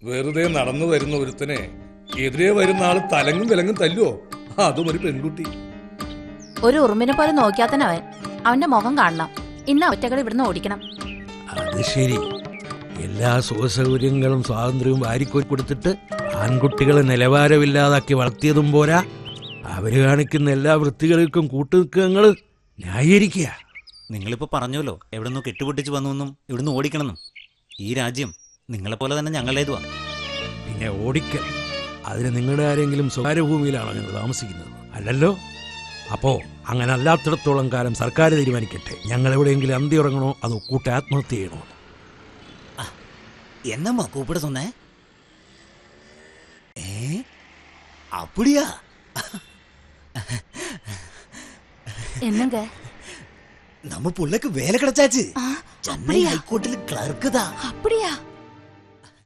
വെറുതെ നടന്നു വരുന്ന ഒരുത്തനെ എതിരെ വരുന്ന ആള് തലങ്ങും വിലങ്ങും തല്ലുവോ? അതും ഒരു പെൺകുട്ടി. ഒരു ഉറുമ്പിനെ പോലെ നോക്കിയാത്തന്നെ അവന്റെ മുഖം കാണണം. ഇന്ന് ഒറ്റകൾ ഇവിടുന്ന് ഓടിക്കണം. അത് ശരി. എല്ലാ സുഖസൗകര്യങ്ങളും സ്വാതന്ത്ര്യവും വാരിക്കോരി കൊടുത്തിട്ട് ആൺകുട്ടികളെ നിലവാരമില്ലാതാക്കി വളർത്തിയതും പോരാ, അവര് കാണിക്കുന്ന എല്ലാ വൃത്തികൾക്കും കൂട്ടുനിൽക്കുക ന്യായീകരിക്കുക. നിങ്ങളിപ്പോ പറഞ്ഞല്ലോ എവിടെന്നോ കെട്ടുപൊട്ടിച്ച് വന്നു ഇവിടുന്ന് ഓടിക്കണമെന്നും. ഈ രാജ്യം നിങ്ങളെപ്പോലെ തന്നെ ഞങ്ങളുടേതുവാ. പിന്നെ ഓടിക്കൽ അതിന് നിങ്ങളുടെ ആരെങ്കിലും സ്വകാര്യ ഭൂമിയിലാണോ ഞങ്ങൾ താമസിക്കുന്നത്? അല്ലല്ലോ. അപ്പോ അങ്ങനെ അല്ലാത്തിടത്തോളം കാലം സർക്കാർ തീരുമാനിക്കട്ടെ, ഞങ്ങൾ എവിടെയെങ്കിലും അന്തി ഉറങ്ങണോ അതോ കൂട്ട ആത്മഹത്യ ചെയ്യണോ? എന്നമ്മ കൂപ്പിട சொன்னே? அப்படியா? என்னங்க நம்ம புள்ளைக்கு வேலை கிடைச்சாச்சு. சென்னை ஹைகோர்ட்டில் கிளர்க்கு தான். அப்படியா?